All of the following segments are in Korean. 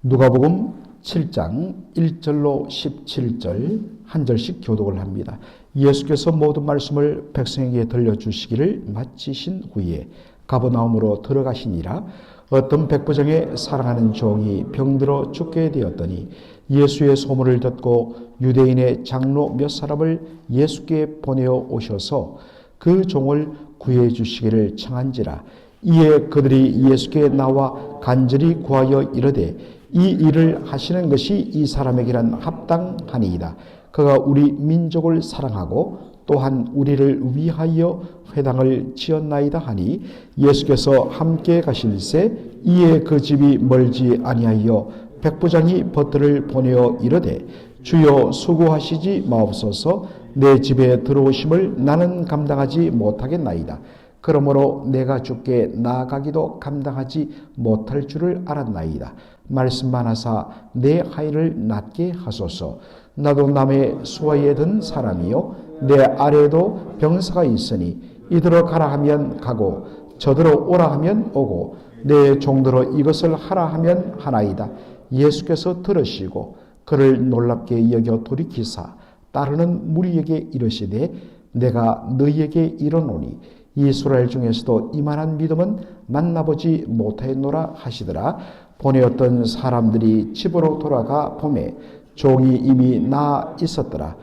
누가복음 7장 1절로 17절 한 절씩 교독을 합니다. 예수께서 모든 말씀을 백성에게 들려주시기를 마치신 후에 가버나움으로 들어가시니라. 어떤 백부장의 사랑하는 종이 병들어 죽게 되었더니 예수의 소문을 듣고 유대인의 장로 몇 사람을 예수께 보내어 오셔서 그 종을 구해 주시기를 청한지라. 이에 그들이 예수께 나와 간절히 구하여 이르되 이 일을 하시는 것이 이 사람에게는 합당하니이다. 그가 우리 민족을 사랑하고 또한 우리를 위하여 회당을 지었나이다 하니 예수께서 함께 가실새 이에 그 집이 멀지 아니하여 백부장이 버틀을 보내어 이르되 주여 수고하시지 마옵소서. 내 집에 들어오심을 나는 감당하지 못하겠나이다. 그러므로 내가 주께 나아가기도 감당하지 못할 줄을 알았나이다. 말씀만 하사 내 하인을 낫게 하소서. 나도 남의 수하에 든 사람이요 내 아래에도 병사가 있으니 이들어 가라 하면 가고 저들어 오라 하면 오고 내 종들어 이것을 하라 하면 하나이다. 예수께서 들으시고 그를 놀랍게 여겨 돌이키사 따르는 무리에게 이르시되 내가 너희에게 이르노니 이스라엘 중에서도 이만한 믿음은 만나보지 못하였노라 하시더라. 보내었던 사람들이 집으로 돌아가 보매 종이 이미 나아 있었더라.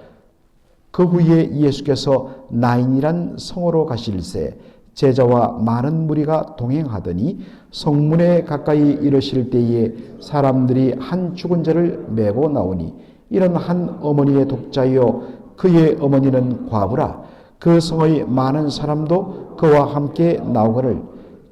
그 후에 예수께서 나인이란 성으로 가실새 제자와 많은 무리가 동행하더니 성문에 가까이 이르실 때에 사람들이 한 죽은 자를 메고 나오니 이런 한 어머니의 독자요 그의 어머니는 과부라. 그 성의 많은 사람도 그와 함께 나오거늘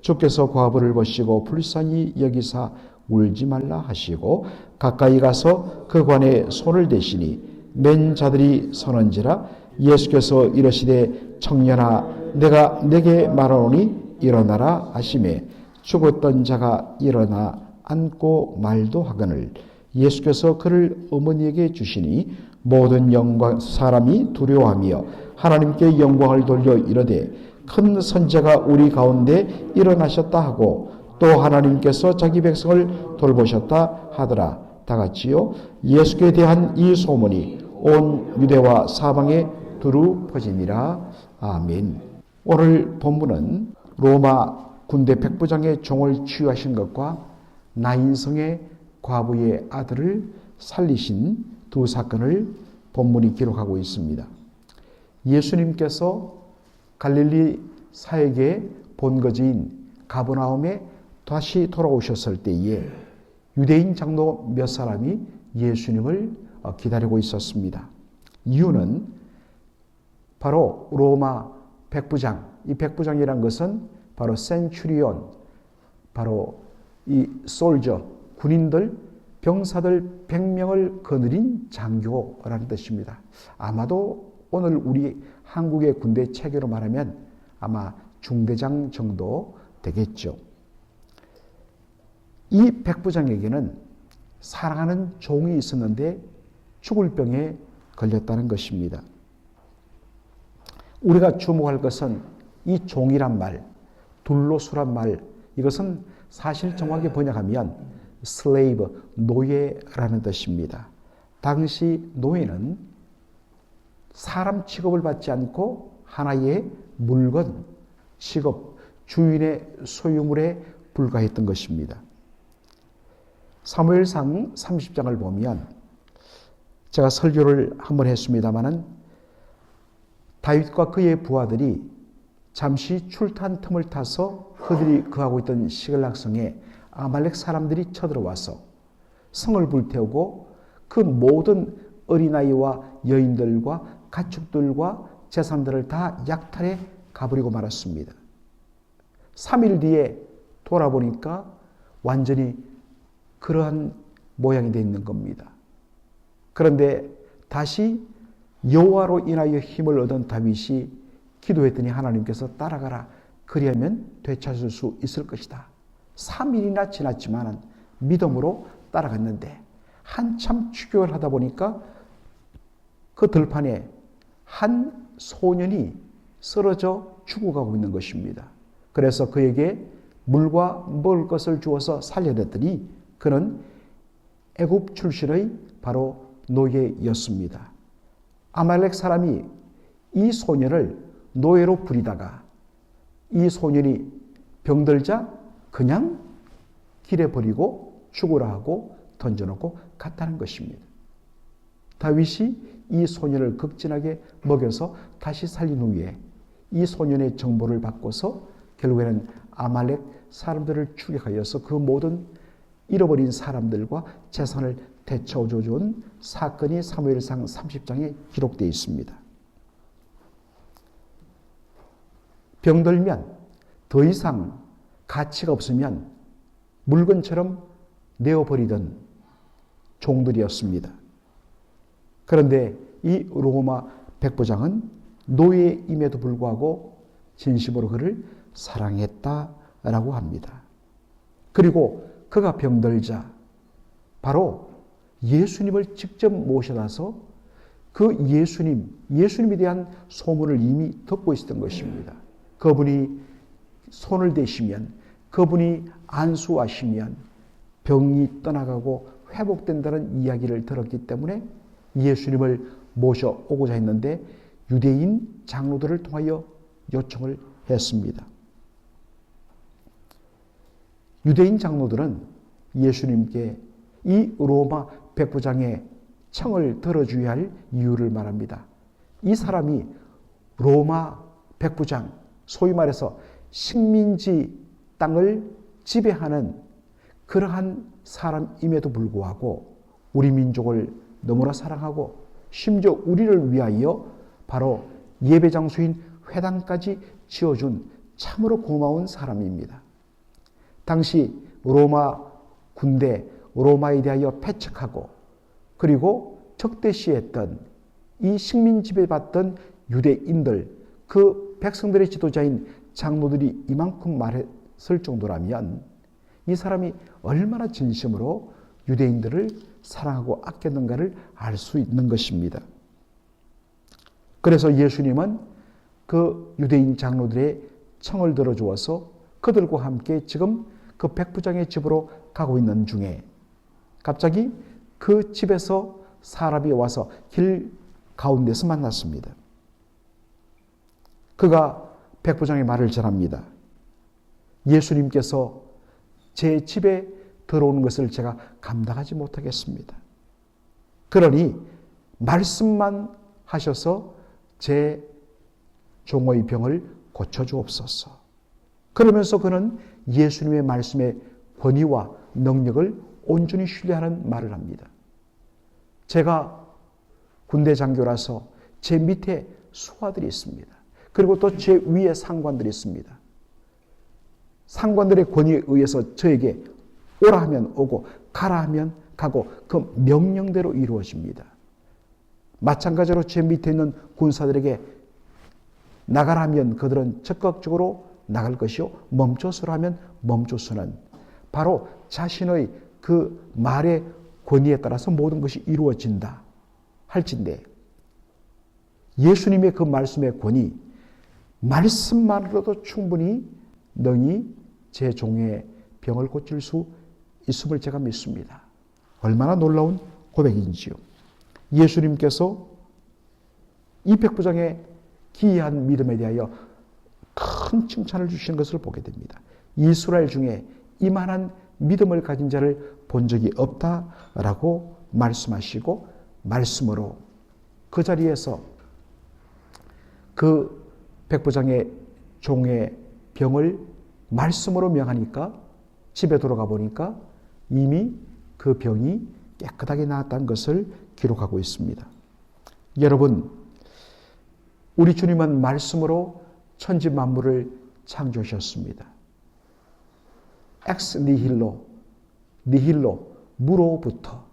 주께서 과부를 보시고 불쌍히 여기사 울지 말라 하시고 가까이 가서 그 관에 손을 대시니 맨 자들이 서는지라. 예수께서 이르시되 청년아 내가 네게 말하노니 일어나라 하시매 죽었던 자가 일어나 앉고 말도 하거늘 예수께서 그를 어머니에게 주시니 모든 영광 사람이 두려워하며 하나님께 영광을 돌려 이르되 큰 선지자가 우리 가운데 일어나셨다 하고 또 하나님께서 자기 백성을 돌보셨다 하더라. 다 같이요. 예수께 대한 이 소문이 온 유대와 사방에 두루 퍼지니라. 아멘. 오늘 본문은 로마 군대 백부장의 종을 치유하신 것과 나인성의 과부의 아들을 살리신 두 사건을 본문이 기록하고 있습니다. 예수님께서 갈릴리 사역의 본거지인 가버나움에 다시 돌아오셨을 때에 유대인 장로 몇 사람이 예수님을 기다리고 있었습니다. 이유는 바로 로마 백부장, 이 백부장이란 것은 바로 센츄리온, 바로 이 솔저, 군인들, 병사들 100명을 거느린 장교라는 뜻입니다. 아마도 오늘 우리 한국의 군대 체계로 말하면 아마 중대장 정도 되겠죠. 이 백부장에게는 사랑하는 종이 있었는데 죽을 병에 걸렸다는 것입니다. 우리가 주목할 것은 이 종이란 말, 둘로수란 말, 이것은 사실 정확히 번역하면 slave, 노예라는 뜻입니다. 당시 노예는 사람 취급을 받지 않고 하나의 물건, 직업, 주인의 소유물에 불과했던 것입니다. 사무엘상 30장을 보면 제가 설교를 한번 했습니다마는 다윗과 그의 부하들이 잠시 출타한 틈을 타서 그들이 거하고 있던 시글락 성에 아말렉 사람들이 쳐들어와서 성을 불태우고 그 모든 어린아이와 여인들과 가축들과 재산들을 다 약탈해 가버리고 말았습니다. 3일 뒤에 돌아보니까 완전히 그러한 모양이 되어 있는 겁니다. 그런데 다시 여호와로 인하여 힘을 얻은 다윗이 기도했더니 하나님께서 따라가라. 그리하면 되찾을 수 있을 것이다. 3일이나 지났지만 믿음으로 따라갔는데 한참 추격을 하다 보니까 그 들판에 한 소년이 쓰러져 죽어가고 있는 것입니다. 그래서 그에게 물과 먹을 것을 주어서 살려냈더니 그는 애굽 출신의 바로 노예였습니다. 아말렉 사람이 이 소년을 노예로 부리다가 이 소년이 병들자 그냥 길에 버리고 죽으라 하고 던져놓고 갔다는 것입니다. 다윗이 이 소년을 극진하게 먹여서 다시 살린 후에 이 소년의 정보를 받고서 결국에는 아말렉 사람들을 추격하여서 그 모든 잃어버린 사람들과 재산을 되찾아준 사건이 사무엘상 30장에 기록되어 있습니다. 병들면 더 이상 가치가 없으면 물건처럼 내어버리던 종들이었습니다. 그런데 이 로마 백부장은 노예임에도 불구하고 진심으로 그를 사랑했다라고 합니다. 그리고 그가 병들자 바로 예수님을 직접 모셔다서 그 예수님에 대한 소문을 이미 듣고 있었던 것입니다. 그분이 손을 대시면, 그분이 안수하시면 병이 떠나가고 회복된다는 이야기를 들었기 때문에 예수님을 모셔오고자 했는데 유대인 장로들을 통하여 요청을 했습니다. 유대인 장로들은 예수님께 이 로마 백부장의 청을 들어줘야 할 이유를 말합니다. 이 사람이 로마 백부장, 소위 말해서 식민지 땅을 지배하는 그러한 사람임에도 불구하고 우리 민족을 너무나 사랑하고 심지어 우리를 위하여 바로 예배 장소인 회당까지 지어준 참으로 고마운 사람입니다. 당시 로마 군대, 로마에 대하여 패척하고 그리고 적대시했던 이 식민 지배받던 유대인들, 그 백성들의 지도자인 장로들이 이만큼 말했을 정도라면 이 사람이 얼마나 진심으로 유대인들을 사랑하고 아꼈는가를 알 수 있는 것입니다. 그래서 예수님은 그 유대인 장로들의 청을 들어주어서 그들과 함께 지금 그 백부장의 집으로 가고 있는 중에 갑자기 그 집에서 사람이 와서 길 가운데서 만났습니다. 그가 백부장의 말을 전합니다. 예수님께서 제 집에 들어오는 것을 제가 감당하지 못하겠습니다. 그러니 말씀만 하셔서 제 종의 병을 고쳐주옵소서. 그러면서 그는 예수님의 말씀의 권위와 능력을 온전히 신뢰하는 말을 합니다. 제가 군대 장교라서 제 밑에 수하들이 있습니다. 그리고 또 제 위에 상관들이 있습니다. 상관들의 권위에 의해서 저에게 오라 하면 오고 가라 하면 가고 그 명령대로 이루어집니다. 마찬가지로 제 밑에 있는 군사들에게 나가라 하면 그들은 적극적으로 나갈 것이요 멈춰서라 하면 멈춰서는 바로 자신의 그 말의 권위에 따라서 모든 것이 이루어진다 할진대 예수님의 그 말씀의 권위, 말씀만으로도 충분히 능히 제 종의 병을 고칠 수 있음을 제가 믿습니다. 얼마나 놀라운 고백인지요. 예수님께서 이 백부장의 기이한 믿음에 대하여 큰 칭찬을 주시는 것을 보게 됩니다. 이스라엘 중에 이만한 믿음을 가진 자를 본 적이 없다라고 말씀하시고 말씀으로 그 자리에서 그 백부장의 종의 병을 말씀으로 명하니까 집에 돌아가 보니까 이미 그 병이 깨끗하게 나았다는 것을 기록하고 있습니다. 여러분, 우리 주님은 말씀으로 천지 만물을 창조하셨습니다. 엑스 니힐로, 무로부터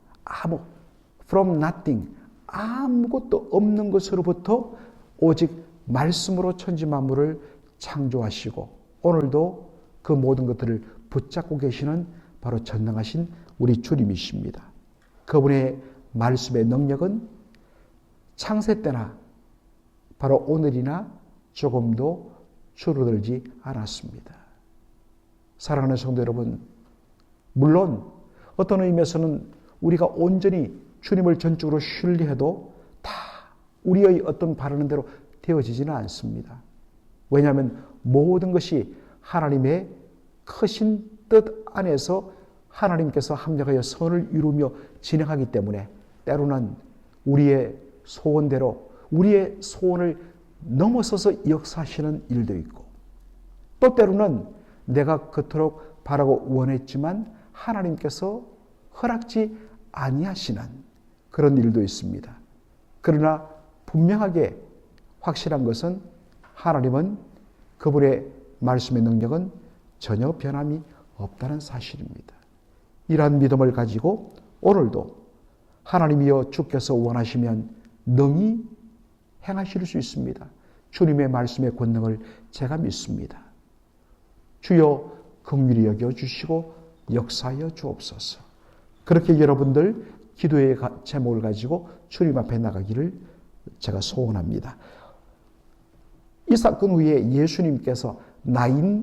from nothing, 아무것도 없는 것으로부터 오직 말씀으로 천지 만물을 창조하시고 오늘도 그 모든 것들을 붙잡고 계시는 바로 전능하신 우리 주님이십니다. 그분의 말씀의 능력은 창세 때나 바로 오늘이나 조금도 줄어들지 않았습니다. 사랑하는 성도 여러분, 물론 어떤 의미에서는 우리가 온전히 주님을 전적으로 신뢰해도 다 우리의 어떤 바라는 대로 되어지지는 않습니다. 왜냐하면 모든 것이 하나님의 크신 뜻 안에서 하나님께서 합력하여 선을 이루며 진행하기 때문에 때로는 우리의 소원대로 우리의 소원을 넘어서서 역사하시는 일도 있고, 또 때로는 내가 그토록 바라고 원했지만 하나님께서 허락지 아니하시는 그런 일도 있습니다. 그러나 분명하게 확실한 것은 하나님은 그분의 말씀의 능력은 전혀 변함이 없다는 사실입니다. 이러한 믿음을 가지고 오늘도 하나님이여 주께서 원하시면 능히 행하실 수 있습니다. 주님의 말씀의 권능을 제가 믿습니다. 주여 긍휼히 여겨주시고 역사하여 주옵소서. 그렇게 여러분들 기도의 제목을 가지고 주님 앞에 나가기를 제가 소원합니다. 이 사건 후에 예수님께서 나인이라는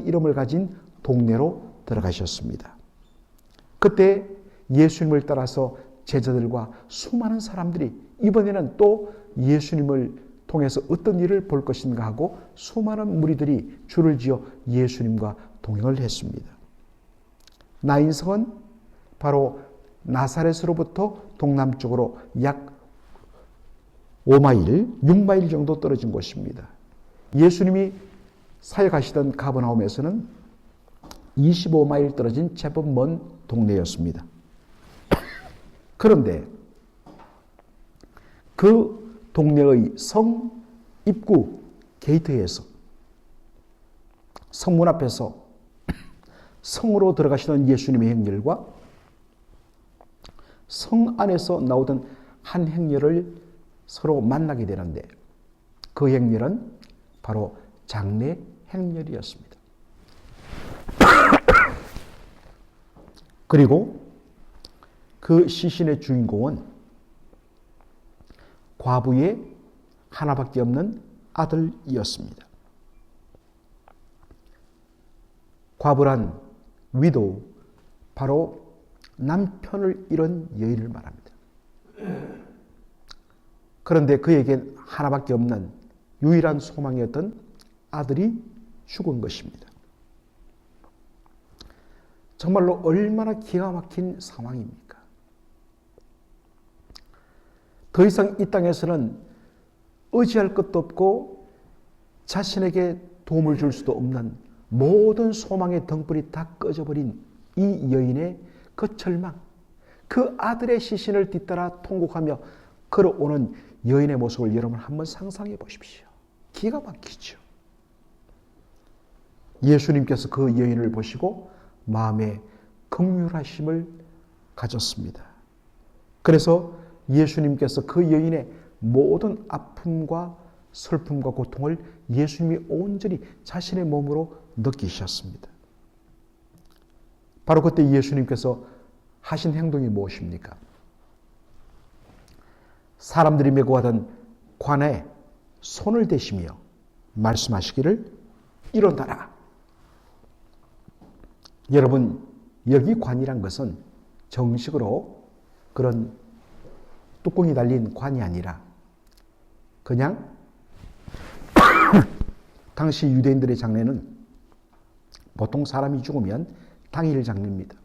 이름을 가진 동네로 들어가셨습니다. 그때 예수님을 따라서 제자들과 수많은 사람들이 이번에는 또 예수님을 통해서 어떤 일을 볼 것인가 하고 수많은 무리들이 줄을 지어 예수님과 동행을 했습니다. 나인성은 바로 나사렛으로부터 동남쪽으로 약 5마일, 6마일 정도 떨어진 곳입니다. 예수님이 사역하시던 가버나움에서는 25마일 떨어진 제법 먼 동네였습니다. 그런데 그 동네의 성 입구 게이트에서, 성문 앞에서 성으로 들어가시던 예수님의 행렬과 성 안에서 나오던 한 행렬을 서로 만나게 되는데, 그 행렬은 바로 장례 행렬이었습니다. 그리고 그 시신의 주인공은 과부의 하나밖에 없는 아들이었습니다. 과부란 위도우, 바로 남편을 잃은 여인을 말합니다. 그런데 그에겐 하나밖에 없는 유일한 소망이었던 아들이 죽은 것입니다. 정말로 얼마나 기가 막힌 상황입니까? 더 이상 이 땅에서는 의지할 것도 없고 자신에게 도움을 줄 수도 없는 모든 소망의 등불이 다 꺼져버린 이 여인의 그 절망, 그 아들의 시신을 뒤따라 통곡하며 걸어오는 여인의 모습을 여러분 한번 상상해 보십시오. 기가 막히죠. 예수님께서 그 여인을 보시고 마음에 긍휼하심을 가졌습니다. 그래서 예수님께서 그 여인의 모든 아픔과 슬픔과 고통을 예수님이 온전히 자신의 몸으로 느끼셨습니다. 바로 그때 예수님께서 하신 행동이 무엇입니까? 사람들이 메고 가던 관에 손을 대시며 말씀하시기를 일어나라. 여러분, 여기 관이란 것은 정식으로 그런 뚜껑이 달린 관이 아니라 그냥 당시 유대인들의 장례는 보통 사람이 죽으면 당일 장례입니다.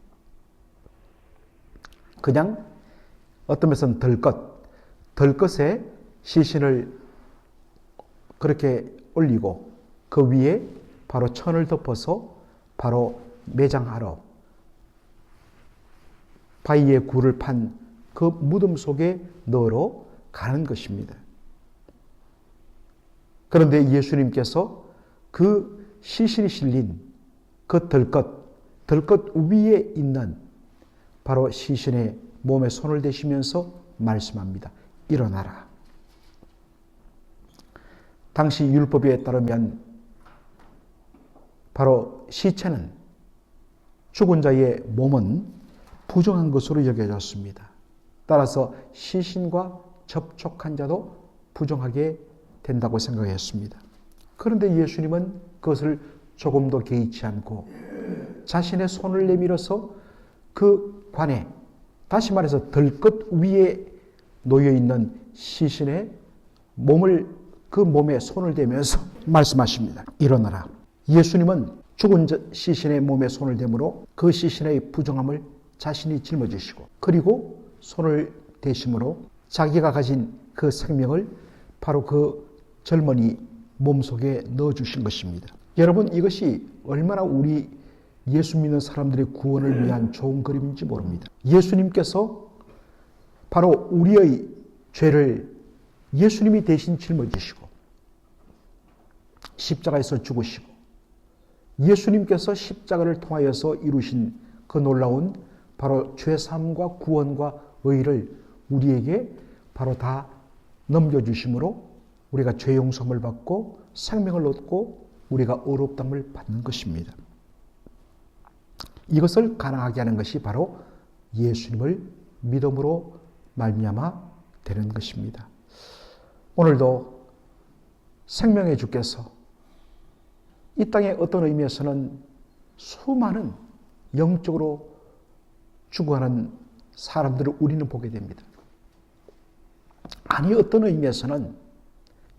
그냥 어떤 면에서는 덜것에 시신을 그렇게 올리고 그 위에 바로 천을 덮어서 바로 매장하러 바위에 굴을 판 그 무덤 속에 넣으러 가는 것입니다. 그런데 예수님께서 그 시신이 실린 그 덜것 위에 있는 바로 시신의 몸에 손을 대시면서 말씀합니다. 일어나라. 당시 율법에 따르면 바로 시체는, 죽은 자의 몸은 부정한 것으로 여겨졌습니다. 따라서 시신과 접촉한 자도 부정하게 된다고 생각했습니다. 그런데 예수님은 그것을 조금도 개의치 않고 자신의 손을 내밀어서 그 관에, 다시 말해서 들끝 위에 놓여있는 시신의 몸을, 그 몸에 손을 대면서 말씀하십니다. 일어나라. 예수님은 죽은 시신의 몸에 손을 대므로 그 시신의 부정함을 자신이 짊어지시고, 그리고 손을 대심으로 자기가 가진 그 생명을 바로 그 젊은이 몸속에 넣어주신 것입니다. 여러분, 이것이 얼마나 우리 예수 믿는 사람들의 구원을 위한 좋은 그림인지 모릅니다. 예수님께서 바로 우리의 죄를 예수님이 대신 짊어지시고 십자가에서 죽으시고, 예수님께서 십자가를 통하여서 이루신 그 놀라운 바로 죄사함과 구원과 의를 우리에게 바로 다 넘겨주심으로 우리가 죄 용서를 받고 생명을 얻고 우리가 의롭다함을 받는 것입니다. 이것을 가능하게 하는 것이 바로 예수님을 믿음으로 말미암아 되는 것입니다. 오늘도 생명의 주께서 이 땅의 어떤 의미에서는 수많은 영적으로 죽어가는 사람들을 우리는 보게 됩니다. 아니, 어떤 의미에서는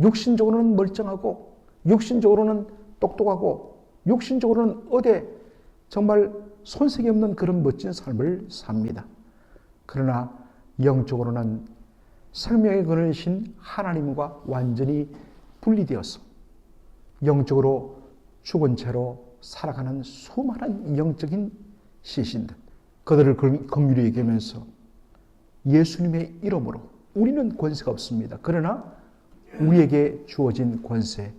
육신적으로는 멀쩡하고 육신적으로는 똑똑하고 육신적으로는 어디 정말 손색이 없는 그런 멋진 삶을 삽니다. 그러나 영적으로는 생명의 근원이신 하나님과 완전히 분리되어서 영적으로 죽은 채로 살아가는 수많은 영적인 시신들, 그들을 긍휼히 여기면서 예수님의 이름으로, 우리는 권세가 없습니다. 그러나 우리에게 주어진 권세,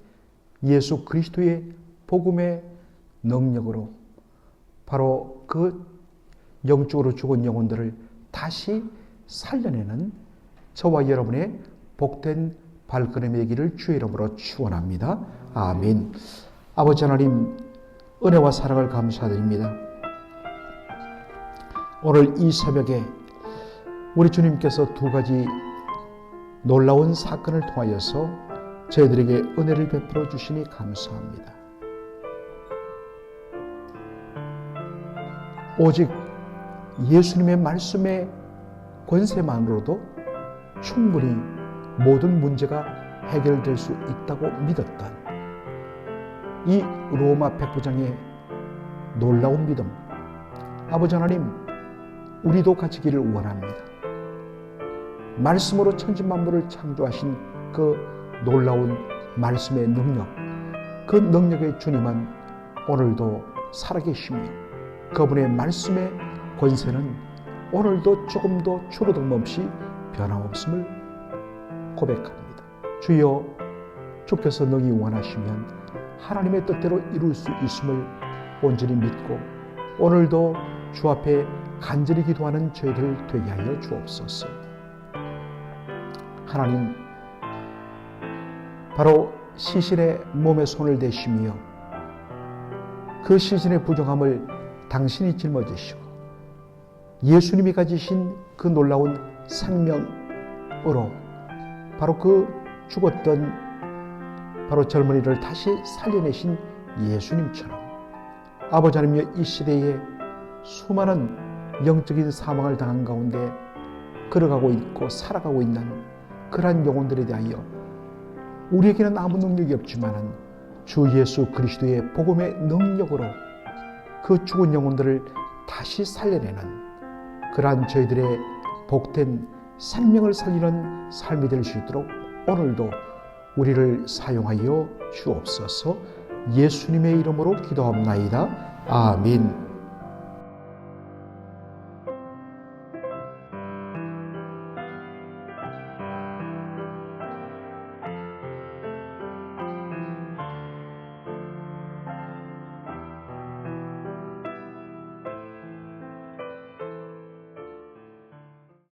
예수 그리스도의 복음의 능력으로 바로 그 영적으로 죽은 영혼들을 다시 살려내는 저와 여러분의 복된 발걸음의 길을 주의 이름으로 축원합니다. 아멘. 아버지 하나님, 은혜와 사랑을 감사드립니다. 오늘 이 새벽에 우리 주님께서 두 가지 놀라운 사건을 통하여서 저희들에게 은혜를 베풀어 주시니 감사합니다. 오직 예수님의 말씀의 권세만으로도 충분히 모든 문제가 해결될 수 있다고 믿었던 이 로마 백부장의 놀라운 믿음, 아버지 하나님, 우리도 가지기를 원합니다. 말씀으로 천지만물을 창조하신 그 놀라운 말씀의 능력, 그 능력의 주님은 오늘도 살아계시며 그분의 말씀의 권세는 오늘도 조금도 줄어듦 없이 변함없음을 고백합니다. 주여, 주께서 능히 원하시면 하나님의 뜻대로 이룰 수 있음을 온전히 믿고 오늘도 주 앞에 간절히 기도하는 저희들 되게 하여 주옵소서. 하나님, 바로 시신의 몸에 손을 대시며 그 시신의 부정함을 당신이 짊어지시고 예수님이 가지신 그 놀라운 생명으로 바로 그 죽었던 바로 젊은이를 다시 살려내신 예수님처럼 아버지 하나님, 이 시대에 수많은 영적인 사망을 당한 가운데 걸어가고 있고 살아가고 있는 그러한 영혼들에 대하여 우리에게는 아무 능력이 없지만 주 예수 그리스도의 복음의 능력으로 그 죽은 영혼들을 다시 살려내는 그러한 저희들의 복된 생명을 살리는 삶이 될 수 있도록 오늘도 우리를 사용하여 주옵소서. 예수님의 이름으로 기도합나이다. 아멘.